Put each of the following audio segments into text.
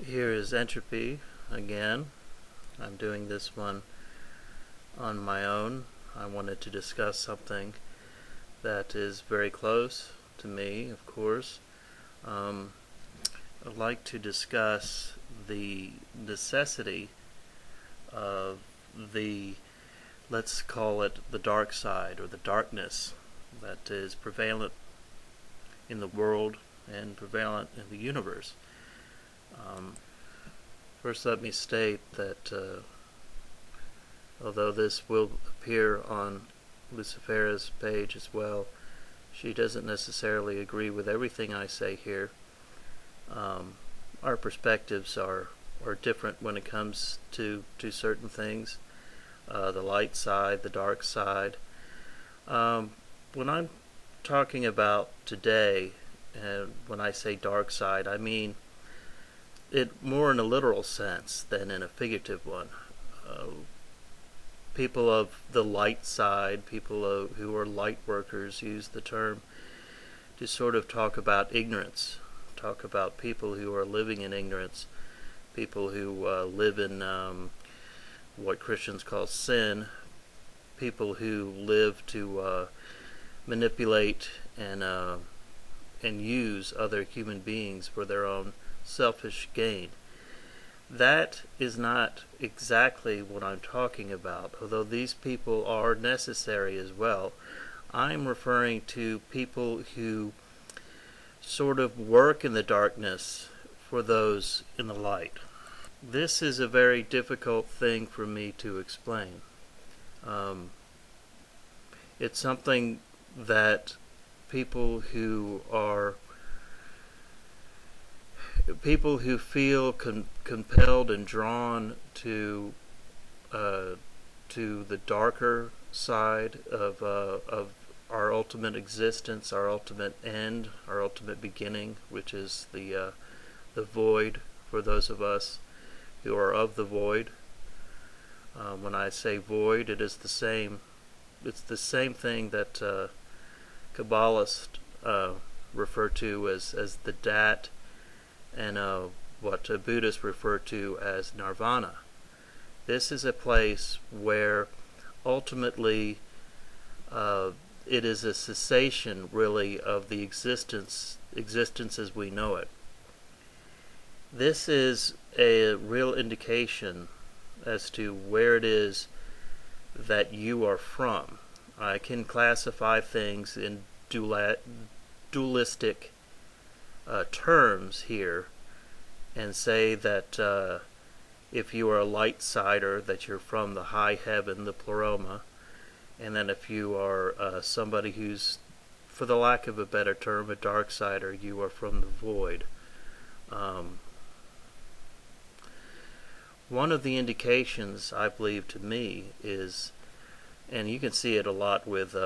Here is Entropy again. I'm doing this one on my own. I wanted to discuss something that is very close to me, of course. Um, I'd like to discuss the necessity of the, let's call it the dark side or the darkness that is prevalent in the world and prevalent in the universe. Um, First, let me state that although this will appear on Lucifera's page as well, she doesn't necessarily agree with everything I say here. Our perspectives are different when it comes to certain things, the light side, the dark side. When I'm talking about today, and when I say dark side, I mean it more in a literal sense than in a figurative one. Uh, People of the light side, people who are light workers, use the term to sort of talk about ignorance, talk about people who are living in ignorance, people who live in what Christians call sin, people who live to manipulate and use other human beings for their own selfish gain. That is not exactly what I'm talking about, although these people are necessary as well. I'm referring to people who sort of work in the darkness for those in the light. This is a very difficult thing for me to explain. Um, it's something that people who are people who feel compelled and drawn to the darker side of our ultimate existence, our ultimate end, our ultimate beginning, which is the void. For those of us who are of the void, when I say void, it is the same. It's the same thing that Kabbalists refer to as the Dat, and what Buddhists refer to as nirvana. This is a place where ultimately it is a cessation, really, of the existence as we know it. This is a real indication as to where it is that you are from. I can classify things in dualistic terms here and say that if you are a light sider, that you're from the high heaven, the pleroma, and then if you are somebody who's, for the lack of a better term, a dark sider, you are from the void. One of the indications, I believe, to me is, and you can see it a lot with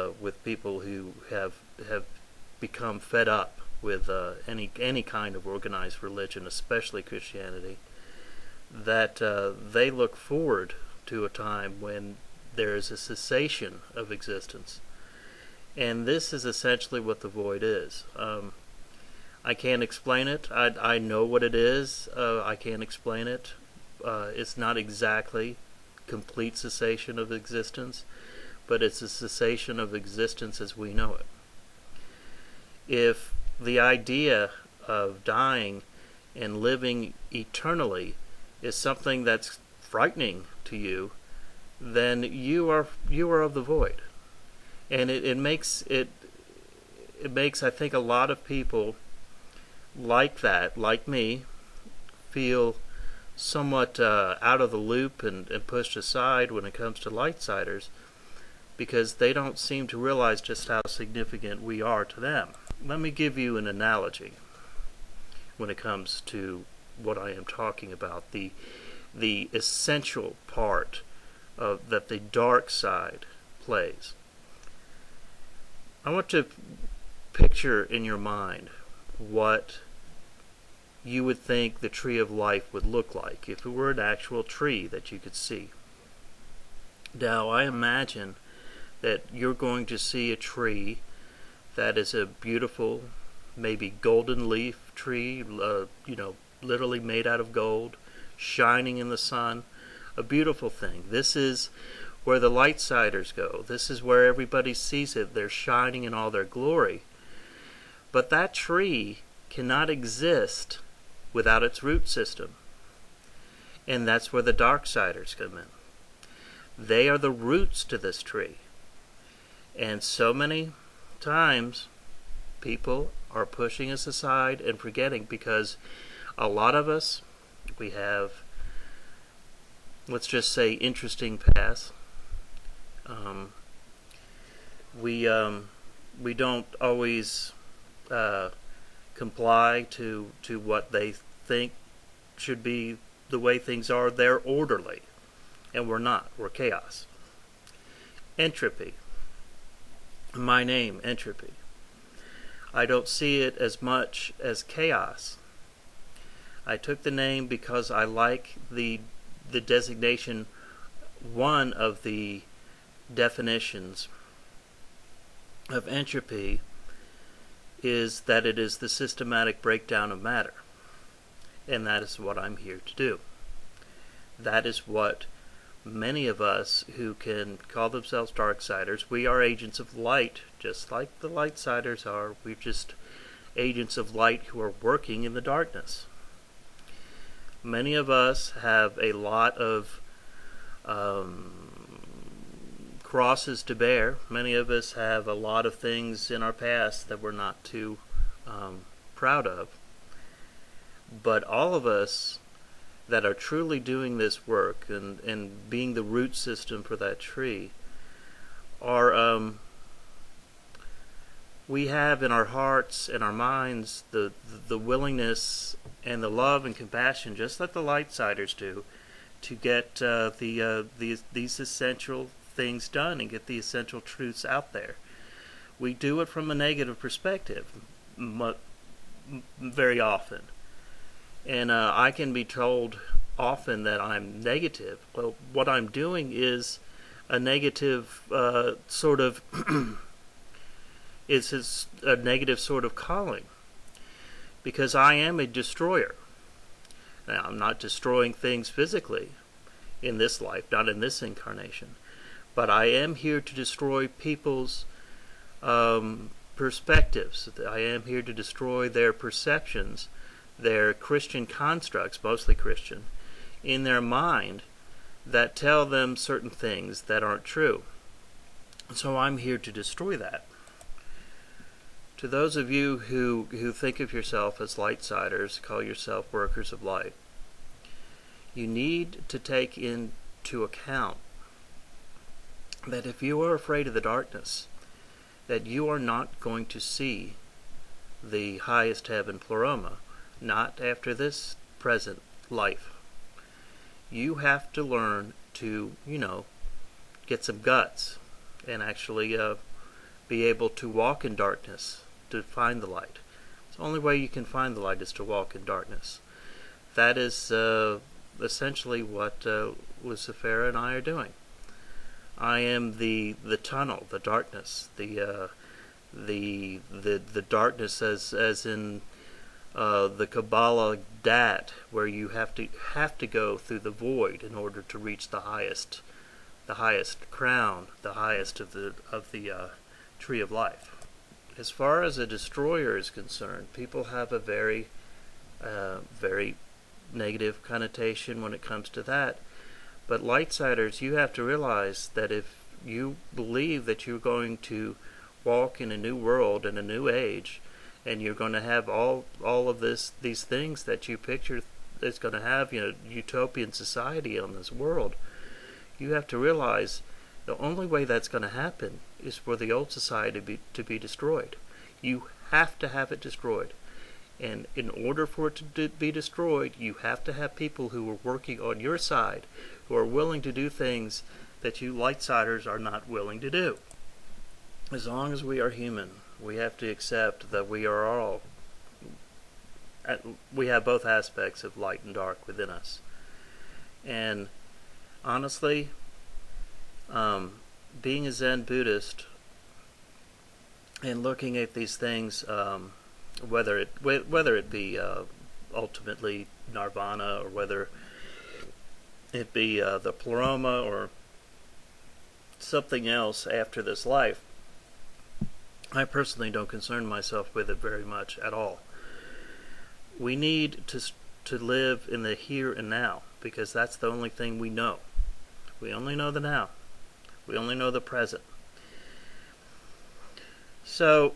people who have become fed up with any kind of organized religion, especially Christianity, that they look forward to a time when there is a cessation of existence. And this is essentially what the void is. I can't explain it. I know what it is. I can't explain it. It's not exactly complete cessation of existence, but it's a cessation of existence as we know it. If the idea of dying and living eternally is something that's frightening to you, then you are of the void, and it makes I think a lot of people like that, like me, feel somewhat out of the loop and pushed aside when it comes to light-siders, because they don't seem to realize just how significant we are to them. Let me give you an analogy when it comes to what I am talking about, the essential part that the dark side plays. I want to picture in your mind what you would think the tree of life would look like if it were an actual tree that you could see. Now, I imagine that you're going to see a tree that is a beautiful, maybe golden leaf tree, literally made out of gold, shining in the sun, a beautiful thing. This is where the Lightsiders go. This is where everybody sees it. They're shining in all their glory. But that tree cannot exist without its root system. And that's where the Darksiders come in. They are the roots to this tree. And so many times people are pushing us aside and forgetting, because a lot of us, we have, let's just say, interesting paths. We don't always comply to what they think should be the way things are. They're orderly, and we're not. We're chaos. Entropy. My name, Entropy. I don't see it as much as chaos. I took the name because I like the designation. One of the definitions of entropy is that it is the systematic breakdown of matter. And that is what I'm here to do. That is what many of us who can call themselves Darksiders, we are agents of light, just like the Lightsiders are. We're just agents of light who are working in the darkness. Many of us have a lot of crosses to bear. Many of us have a lot of things in our past that we're not too proud of. But all of us that are truly doing this work and being the root system for that tree are, we have in our hearts and our minds the willingness and the love and compassion, just like the Lightsiders do, to get these essential things done and get the essential truths out there. We do it from a negative perspective very often. And I can be told often that I'm negative. Well, what I'm doing is a negative sort of is a negative sort of calling, because I am a destroyer. Now, I'm not destroying things physically in this life, not in this incarnation, but I am here to destroy people's perspectives. I am here to destroy their perceptions, their Christian constructs, mostly Christian, in their mind that tell them certain things that aren't true. So I'm here to destroy that. To those of you who think of yourself as Lightsiders, call yourself workers of light, you need to take into account that if you are afraid of the darkness, that you are not going to see the highest heaven, Pleroma, not after this present life. You have to learn to, get some guts and actually be able to walk in darkness to find the light. The only way you can find the light is to walk in darkness. That is essentially what Lucifera and I are doing. I am the tunnel, the darkness, the darkness as in the Kabbalah Dat, where you have to go through the void in order to reach the highest crown, the highest of the tree of life. As far as a destroyer is concerned, people have a very negative connotation when it comes to that. But Lightsiders, you have to realize that if you believe that you're going to walk in a new world, in a new age, and you're going to have all of these things that you picture is going to have, utopian society on this world, you have to realize the only way that's going to happen is for the old society to be destroyed. You have to have it destroyed. And in order for it to be destroyed, you have to have people who are working on your side, who are willing to do things that you Lightsiders are not willing to do. As long as we are human, we have to accept that we have both aspects of light and dark within us. And honestly, being a Zen Buddhist and looking at these things, whether it be ultimately nirvana, or whether it be the pleroma or something else after this life, I personally don't concern myself with it very much at all. We need to live in the here and now, because that's the only thing we know. We only know the now. We only know the present. So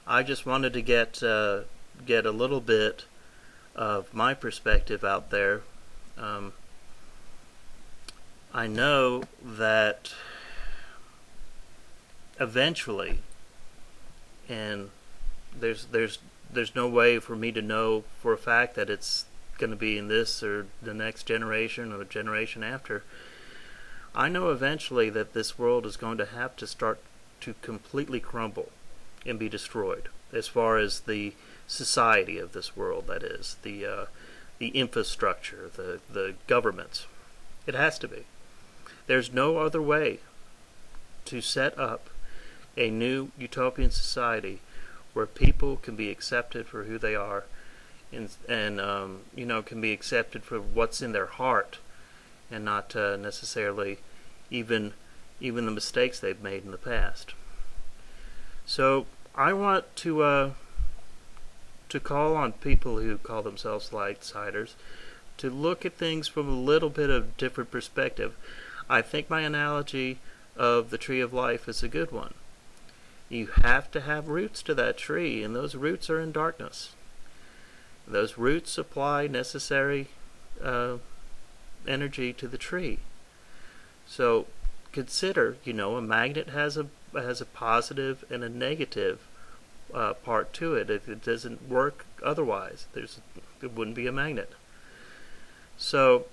I just wanted to get a little bit of my perspective out there. I know that eventually, and there's no way for me to know for a fact that it's going to be in this or the next generation or the generation after. I know eventually that this world is going to have to start to completely crumble and be destroyed, as far as the society of this world, that is, the infrastructure, the governments. It has to be. There's no other way to set up a new utopian society where people can be accepted for who they are, and can be accepted for what's in their heart, and not necessarily even the mistakes they've made in the past. So I want to call on people who call themselves lightsiders to look at things from a little bit of different perspective. I think my analogy of the tree of life is a good one. You have to have roots to that tree, and those roots are in darkness. Those roots supply necessary energy to the tree. So consider, a magnet has a positive and a negative part to it. If it doesn't work otherwise, it wouldn't be a magnet. So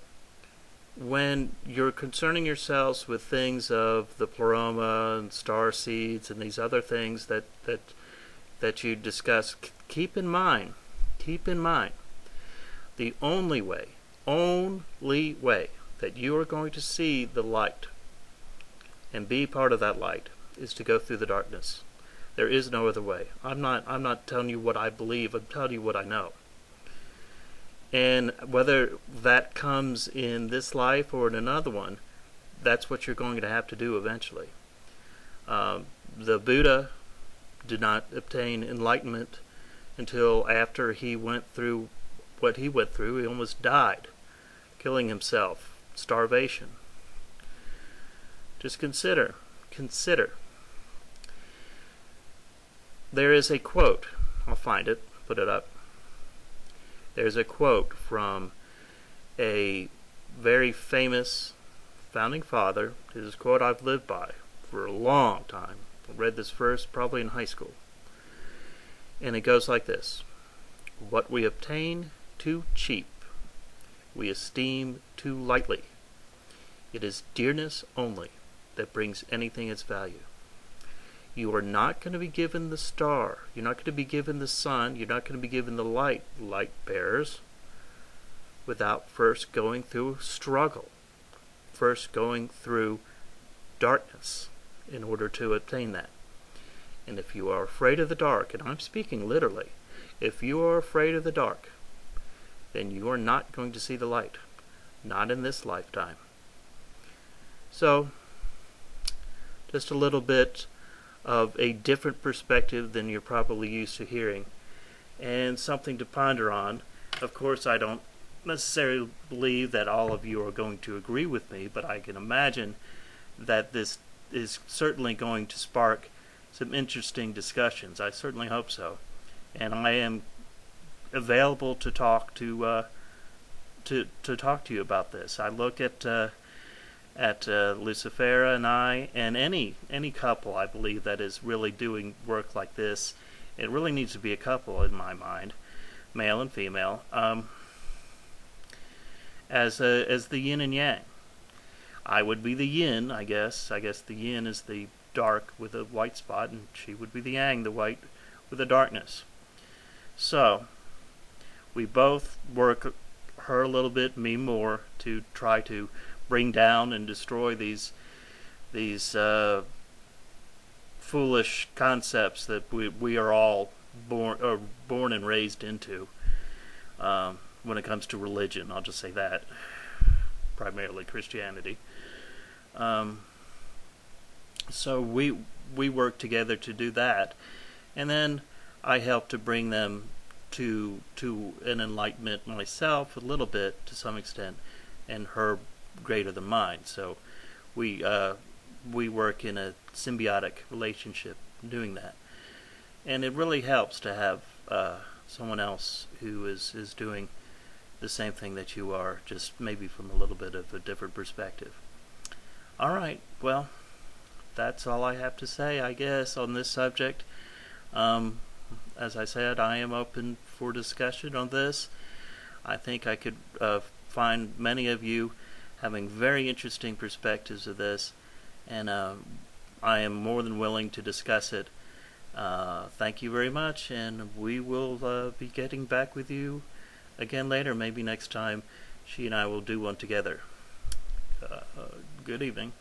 when you're concerning yourselves with things of the pleroma and star seeds and these other things that you discuss, keep in mind, the only way that you are going to see the light and be part of that light is to go through the darkness. There is no other way. I'm not telling you what I believe. I'm telling you what I know. And whether that comes in this life or in another one, that's what you're going to have to do eventually. The Buddha did not obtain enlightenment until after he went through what he went through. He almost died, killing himself, starvation. Just consider. There is a quote. I'll find it, put it up. There's a quote from a very famous founding father. This is a quote I've lived by for a long time. I read this first probably in high school. And it goes like this. What we obtain too cheap, we esteem too lightly. It is dearness only that brings anything its value. You are not going to be given the star. You're not going to be given the sun. You're not going to be given the light bearers, without first going through struggle, first going through darkness in order to obtain that. And if you are afraid of the dark, and I'm speaking literally, if you are afraid of the dark, then you are not going to see the light. Not in this lifetime. So, just a little bit of a different perspective than you're probably used to hearing, and something to ponder on. Of course, I don't necessarily believe that all of you are going to agree with me, but I can imagine that this is certainly going to spark some interesting discussions. I certainly hope so, and I am available to talk to talk to you about this. I look at Lucifera and I, and any couple, I believe, that is really doing work like this. It really needs to be a couple in my mind, male and female, as the yin and yang. I would be the yin, I guess. I guess the yin is the dark with a white spot, and she would be the yang, the white with the darkness. So we both work, her a little bit, me more, to try to bring down and destroy these foolish concepts that we are all born and raised into when it comes to religion. I'll just say that, primarily Christianity. So we work together to do that, and then I help to bring them to an enlightenment myself a little bit to some extent, and her greater than mine. So we work in a symbiotic relationship doing that, and it really helps to have someone else who is doing the same thing that you are, just maybe from a little bit of a different perspective. All right, well, that's all I have to say, I guess, on this subject. As I said, I am open for discussion on this. I think I could find many of you having very interesting perspectives of this, and I am more than willing to discuss it. Thank you very much, and we will be getting back with you again later. Maybe next time she and I will do one together. Good evening.